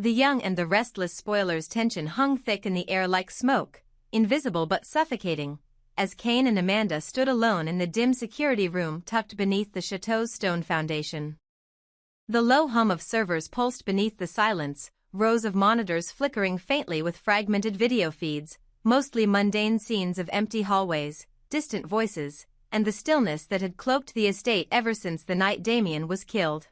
The young and the restless spoilers' tension hung thick in the air like smoke, invisible but suffocating, as Cane and Amanda stood alone in the dim security room tucked beneath the chateau's stone foundation. The low hum of servers pulsed beneath the silence, rows of monitors flickering faintly with fragmented video feeds, mostly mundane scenes of empty hallways, distant voices, and the stillness that had cloaked the estate ever since the night Damien was killed.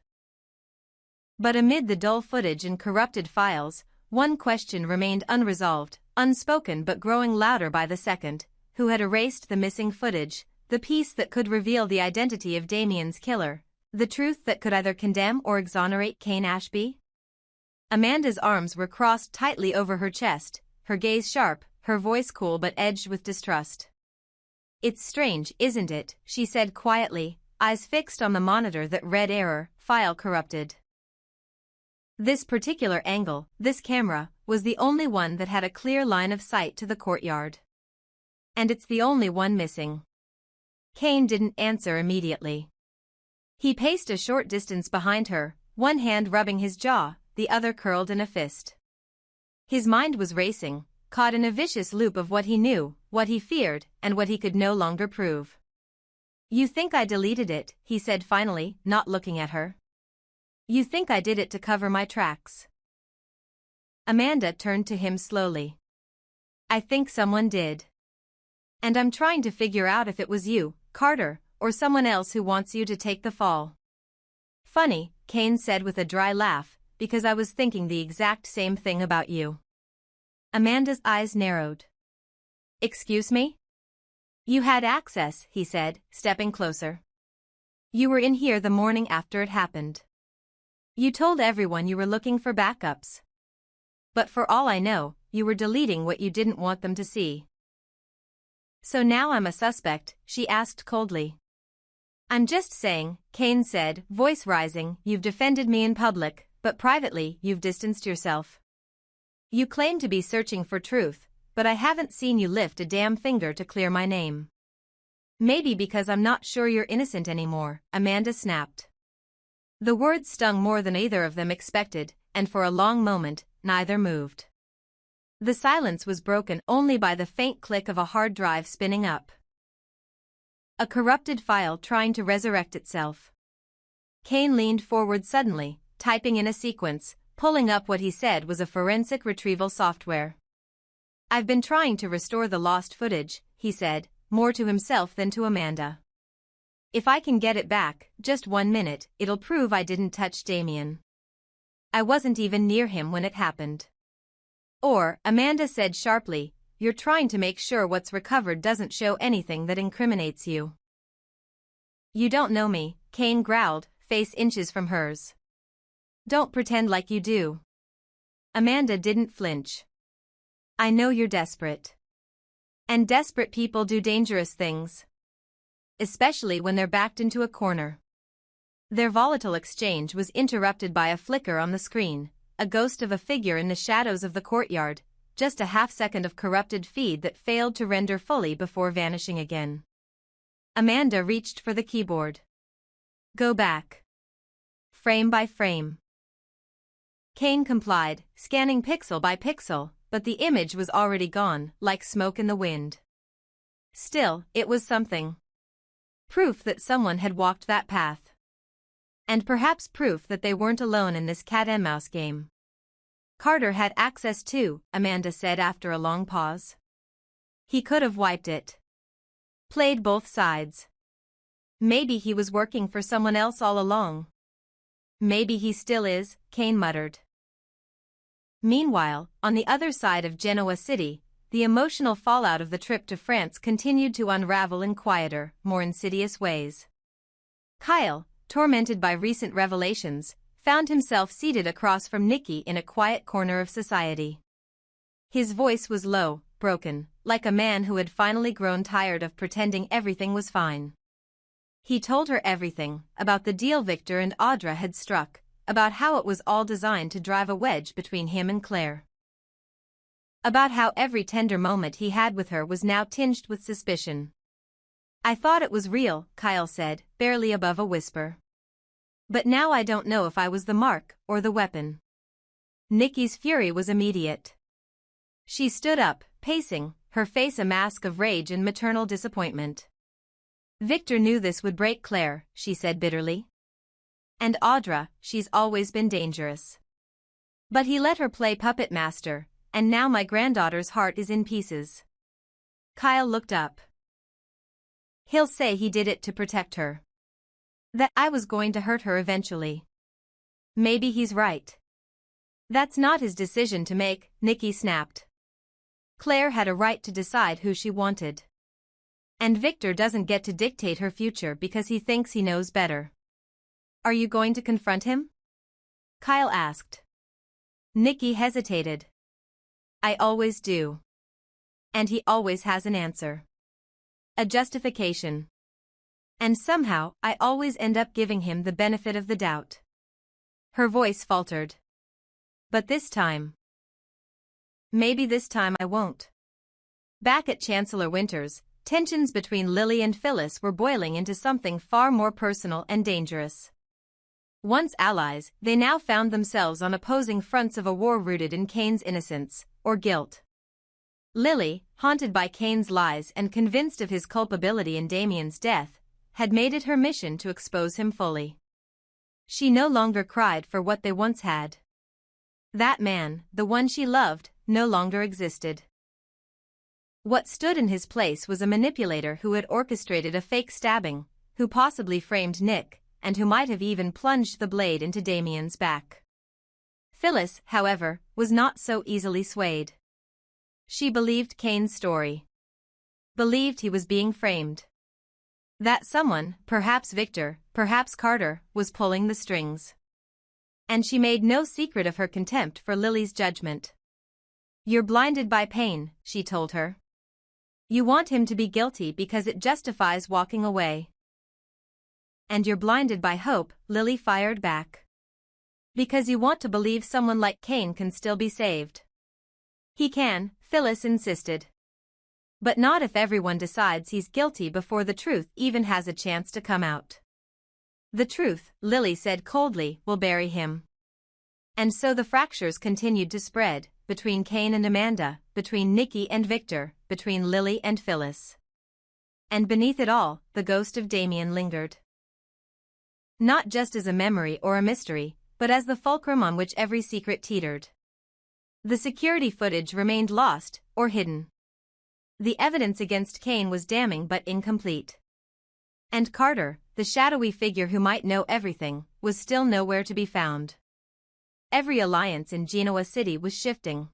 But amid the dull footage and corrupted files, one question remained unresolved, unspoken but growing louder by the second: who had erased the missing footage, the piece that could reveal the identity of Damien's killer, the truth that could either condemn or exonerate Cane Ashby? Amanda's arms were crossed tightly over her chest, her gaze sharp, her voice cool but edged with distrust. "It's strange, isn't it?" she said quietly, eyes fixed on the monitor that read error, file corrupted. This particular angle, this camera, was the only one that had a clear line of sight to the courtyard. And it's the only one missing. Cane didn't answer immediately. He paced a short distance behind her, one hand rubbing his jaw, the other curled in a fist. His mind was racing, caught in a vicious loop of what he knew, what he feared, and what he could no longer prove. "You think I deleted it," he said finally, not looking at her. "You think I did it to cover my tracks?" Amanda turned to him slowly. "I think someone did. And I'm trying to figure out if it was you, Carter, or someone else who wants you to take the fall." "Funny," Cane said with a dry laugh, "because I was thinking the exact same thing about you." Amanda's eyes narrowed. "Excuse me?" "You had access," he said, stepping closer. "You were in here the morning after it happened. You told everyone you were looking for backups. But for all I know, you were deleting what you didn't want them to see." "So now I'm a suspect?" she asked coldly. "I'm just saying," Cane said, voice rising, "you've defended me in public, but privately you've distanced yourself. You claim to be searching for truth, but I haven't seen you lift a damn finger to clear my name." "Maybe because I'm not sure you're innocent anymore," Amanda snapped. The words stung more than either of them expected, and for a long moment, neither moved. The silence was broken only by the faint click of a hard drive spinning up. A corrupted file trying to resurrect itself. Cane leaned forward suddenly, typing in a sequence, pulling up what he said was a forensic retrieval software. "I've been trying to restore the lost footage," he said, more to himself than to Amanda. "If I can get it back, just 1 minute, it'll prove I didn't touch Damien. I wasn't even near him when it happened." "Or," Amanda said sharply, "you're trying to make sure what's recovered doesn't show anything that incriminates you." "You don't know me," Cane growled, face inches from hers. "Don't pretend like you do." Amanda didn't flinch. "I know you're desperate. And desperate people do dangerous things. Especially when they're backed into a corner." Their volatile exchange was interrupted by a flicker on the screen, a ghost of a figure in the shadows of the courtyard, just a half-second of corrupted feed that failed to render fully before vanishing again. Amanda reached for the keyboard. "Go back. Frame by frame." Cane complied, scanning pixel by pixel, but the image was already gone, like smoke in the wind. Still, it was something. Proof that someone had walked that path. And perhaps proof that they weren't alone in this cat-and-mouse game. "Carter had access too," Amanda said after a long pause. "He could have wiped it. Played both sides. Maybe he was working for someone else all along. Maybe he still is," Cane muttered. Meanwhile, on the other side of Genoa City, the emotional fallout of the trip to France continued to unravel in quieter, more insidious ways. Kyle, tormented by recent revelations, found himself seated across from Nikki in a quiet corner of society. His voice was low, broken, like a man who had finally grown tired of pretending everything was fine. He told her everything, about the deal Victor and Audra had struck, about how it was all designed to drive a wedge between him and Claire. About how every tender moment he had with her was now tinged with suspicion. "I thought it was real," Kyle said, barely above a whisper. "But now I don't know if I was the mark or the weapon." Nikki's fury was immediate. She stood up, pacing, her face a mask of rage and maternal disappointment. Victor knew this would break Claire, she said bitterly. And Audra, she's always been dangerous. But he let her play puppet master, and now my granddaughter's heart is in pieces. Kyle looked up. He'll say he did it to protect her. That I was going to hurt her eventually. Maybe he's right. That's not his decision to make, Nikki snapped. Claire had a right to decide who she wanted. And Victor doesn't get to dictate her future because he thinks he knows better. Are you going to confront him? Kyle asked. Nikki hesitated. I always do. And he always has an answer. A justification. And somehow, I always end up giving him the benefit of the doubt. Her voice faltered. But this time. Maybe this time I won't. Back at Chancellor Winters, tensions between Lily and Phyllis were boiling into something far more personal and dangerous. Once allies, they now found themselves on opposing fronts of a war rooted in Cane's innocence, or guilt. Lily, haunted by Cane's lies and convinced of his culpability in Damien's death, had made it her mission to expose him fully. She no longer cried for what they once had. That man, the one she loved, no longer existed. What stood in his place was a manipulator who had orchestrated a fake stabbing, who possibly framed Nick, and who might have even plunged the blade into Damien's back. Phyllis, however, was not so easily swayed. She believed Cane's story. Believed he was being framed. That someone, perhaps Victor, perhaps Carter, was pulling the strings. And she made no secret of her contempt for Lily's judgment. You're blinded by pain, she told her. You want him to be guilty because it justifies walking away. And you're blinded by hope, Lily fired back. Because you want to believe someone like Cane can still be saved. He can, Phyllis insisted. But not if everyone decides he's guilty before the truth even has a chance to come out. The truth, Lily said coldly, will bury him. And so the fractures continued to spread, between Cane and Amanda, between Nikki and Victor, between Lily and Phyllis. And beneath it all, the ghost of Damien lingered. Not just as a memory or a mystery, but as the fulcrum on which every secret teetered. The security footage remained lost, or hidden. The evidence against Cane was damning but incomplete. And Carter, the shadowy figure who might know everything, was still nowhere to be found. Every alliance in Genoa City was shifting.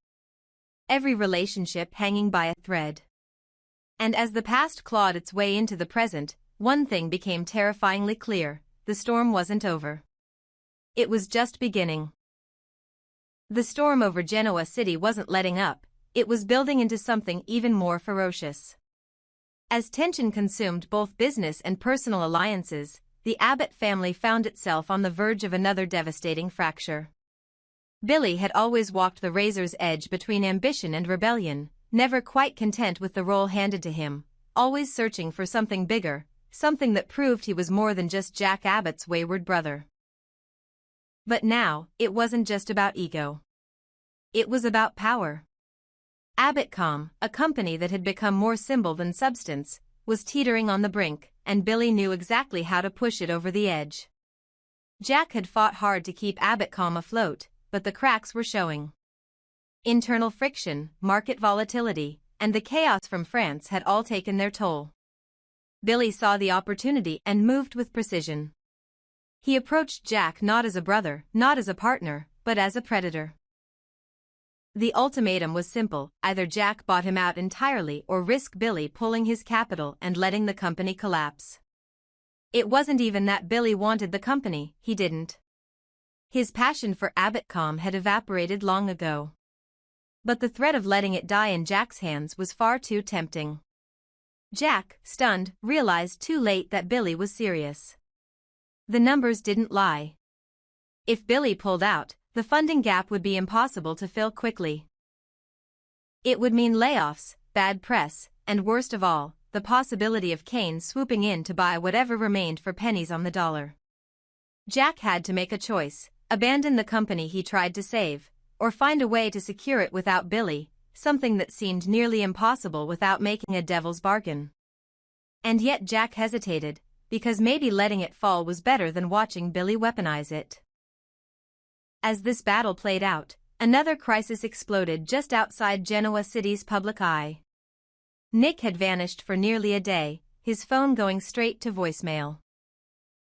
Every relationship hanging by a thread. And as the past clawed its way into the present, one thing became terrifyingly clear: the storm wasn't over. It was just beginning. The storm over Genoa City wasn't letting up, it was building into something even more ferocious. As tension consumed both business and personal alliances, the Abbott family found itself on the verge of another devastating fracture. Billy had always walked the razor's edge between ambition and rebellion, never quite content with the role handed to him, always searching for something bigger, something that proved he was more than just Jack Abbott's wayward brother. But now, it wasn't just about ego. It was about power. Abbott-Com, a company that had become more symbol than substance, was teetering on the brink, and Billy knew exactly how to push it over the edge. Jack had fought hard to keep Abbott-Com afloat, but the cracks were showing. Internal friction, market volatility, and the chaos from France had all taken their toll. Billy saw the opportunity and moved with precision. He approached Jack not as a brother, not as a partner, but as a predator. The ultimatum was simple: either Jack bought him out entirely or risk Billy pulling his capital and letting the company collapse. It wasn't even that Billy wanted the company, he didn't. His passion for Abbott-Com had evaporated long ago. But the threat of letting it die in Jack's hands was far too tempting. Jack, stunned, realized too late that Billy was serious. The numbers didn't lie. If Billy pulled out, the funding gap would be impossible to fill quickly. It would mean layoffs, bad press, and worst of all, the possibility of Cane swooping in to buy whatever remained for pennies on the dollar. Jack had to make a choice: abandon the company he tried to save, or find a way to secure it without Billy, something that seemed nearly impossible without making a devil's bargain. And yet Jack hesitated, because maybe letting it fall was better than watching Billy weaponize it. As this battle played out, another crisis exploded just outside Genoa City's public eye. Nick had vanished for nearly a day, his phone going straight to voicemail.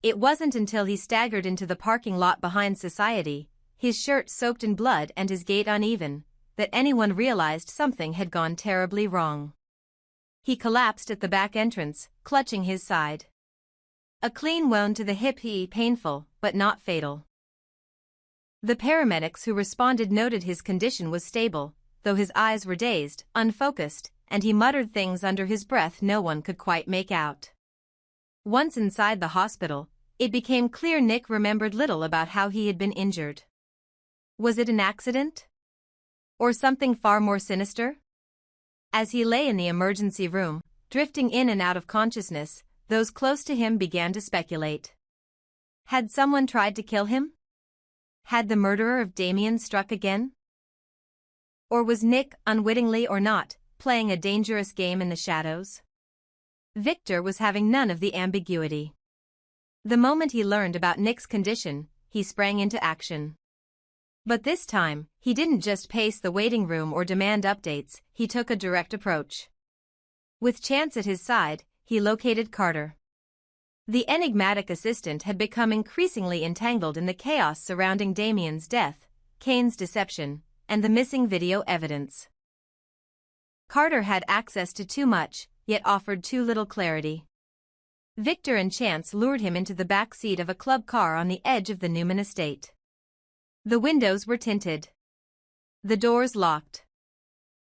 It wasn't until he staggered into the parking lot behind Society, his shirt soaked in blood and his gait uneven, that anyone realized something had gone terribly wrong. He collapsed at the back entrance, clutching his side. A clean wound to the hip, painful, but not fatal. The paramedics who responded noted his condition was stable, though his eyes were dazed, unfocused, and he muttered things under his breath no one could quite make out. Once inside the hospital, it became clear Nick remembered little about how he had been injured. Was it an accident? Or something far more sinister? As he lay in the emergency room, drifting in and out of consciousness, those close to him began to speculate. Had someone tried to kill him? Had the murderer of Damien struck again? Or was Nick, unwittingly or not, playing a dangerous game in the shadows? Victor was having none of the ambiguity. The moment he learned about Nick's condition, he sprang into action. But this time, he didn't just pace the waiting room or demand updates, he took a direct approach. With Chance at his side, he located Carter. The enigmatic assistant had become increasingly entangled in the chaos surrounding Damien's death, Cane's deception, and the missing video evidence. Carter had access to too much, yet offered too little clarity. Victor and Chance lured him into the back seat of a club car on the edge of the Newman estate. The windows were tinted. The doors locked.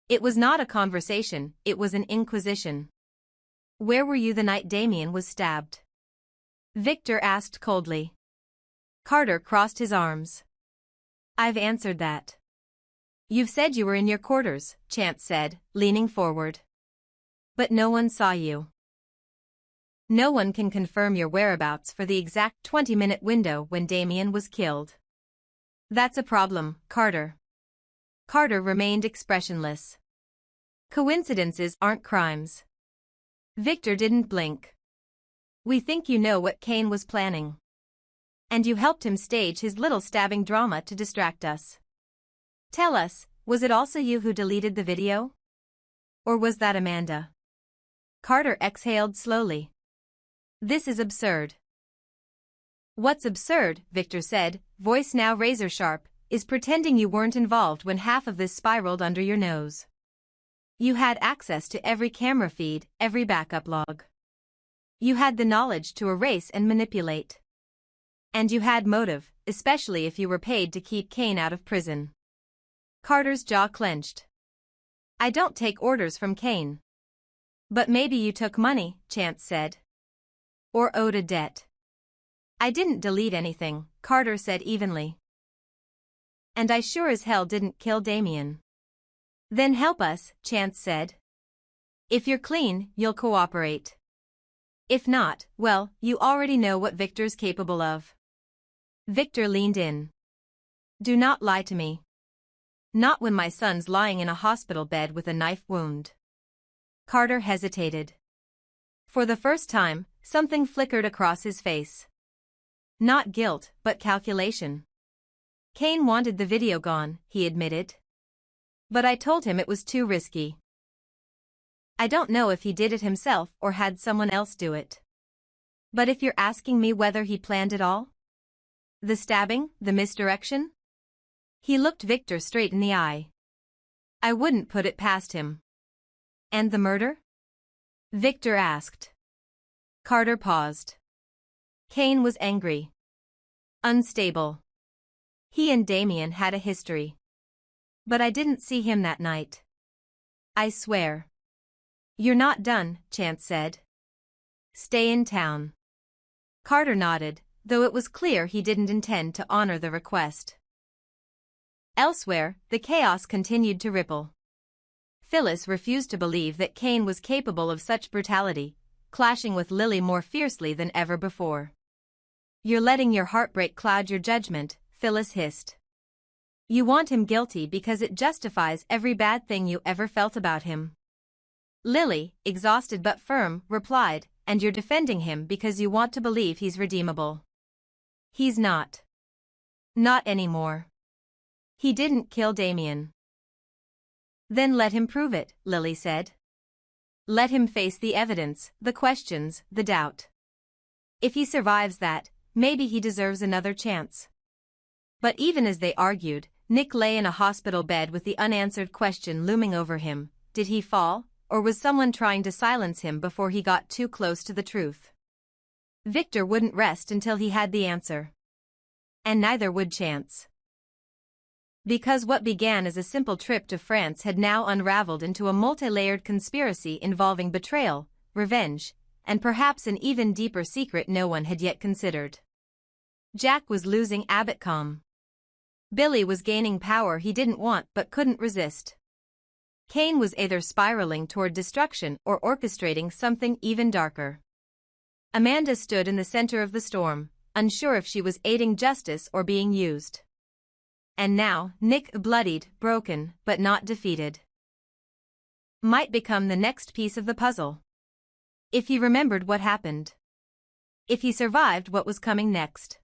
It was not a conversation, it was an inquisition. "Where were you the night Damien was stabbed?" Victor asked coldly. Carter crossed his arms. "I've answered that." "You've said you were in your quarters," Chance said, leaning forward. "But no one saw you. No one can confirm your whereabouts for the exact 20-minute window when Damien was killed." "That's a problem, Carter." Carter remained expressionless. "Coincidences aren't crimes." Victor didn't blink. "We think you know what Cane was planning. And you helped him stage his little stabbing drama to distract us. Tell us, was it also you who deleted the video? Or was that Amanda?" Carter exhaled slowly. "This is absurd." "What's absurd," Victor said, voice now razor-sharp, "is pretending you weren't involved when half of this spiraled under your nose. You had access to every camera feed, every backup log. You had the knowledge to erase and manipulate. And you had motive, especially if you were paid to keep Cane out of prison." Carter's jaw clenched. "I don't take orders from Cane." "But maybe you took money," Chance said. "Or owed a debt." "I didn't delete anything," Carter said evenly. "And I sure as hell didn't kill Damien." "Then help us," Chance said. "If you're clean, you'll cooperate. If not, well, you already know what Victor's capable of." Victor leaned in. "Do not lie to me. Not when my son's lying in a hospital bed with a knife wound." Carter hesitated. For the first time, something flickered across his face. Not guilt, but calculation. "Cane wanted the video gone," he admitted. "But I told him it was too risky. I don't know if he did it himself or had someone else do it. But if you're asking me whether he planned it all? The stabbing, the misdirection?" He looked Victor straight in the eye. "I wouldn't put it past him." "And the murder?" Victor asked. Carter paused. Cane was angry. Unstable. He and Damien had a history. But I didn't see him that night. I swear. "You're not done," Chance said. "Stay in town." Carter nodded, though it was clear he didn't intend to honor the request. Elsewhere, the chaos continued to ripple. Phyllis refused to believe that Cane was capable of such brutality, clashing with Lily more fiercely than ever before. "You're letting your heartbreak cloud your judgment," Phyllis hissed. You want him guilty because it justifies every bad thing you ever felt about him. Lily, exhausted but firm, replied, and you're defending him because you want to believe he's redeemable. He's not. Not anymore. He didn't kill Damien. Then let him prove it, Lily said. Let him face the evidence, the questions, the doubt. If he survives that, maybe he deserves another chance. But even as they argued, Nick lay in a hospital bed with the unanswered question looming over him: did he fall, or was someone trying to silence him before he got too close to the truth? Victor wouldn't rest until he had the answer. And neither would Chance. Because what began as a simple trip to France had now unraveled into a multi-layered conspiracy involving betrayal, revenge, and perhaps an even deeper secret no one had yet considered. Jack was losing Abbotcombe. Billy was gaining power he didn't want but couldn't resist. Cane was either spiraling toward destruction or orchestrating something even darker. Amanda stood in the center of the storm, unsure if she was aiding justice or being used. And now, Nick, bloodied, broken, but not defeated, might become the next piece of the puzzle. If he remembered what happened. If he survived what was coming next.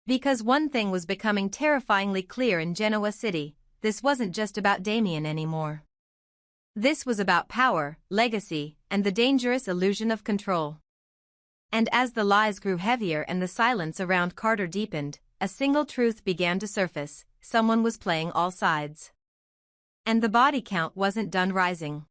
Because one thing was becoming terrifyingly clear in Genoa City: this wasn't just about Damien anymore. This was about power, legacy, and the dangerous illusion of control. And as the lies grew heavier and the silence around Carter deepened, a single truth began to surface: someone was playing all sides. And the body count wasn't done rising.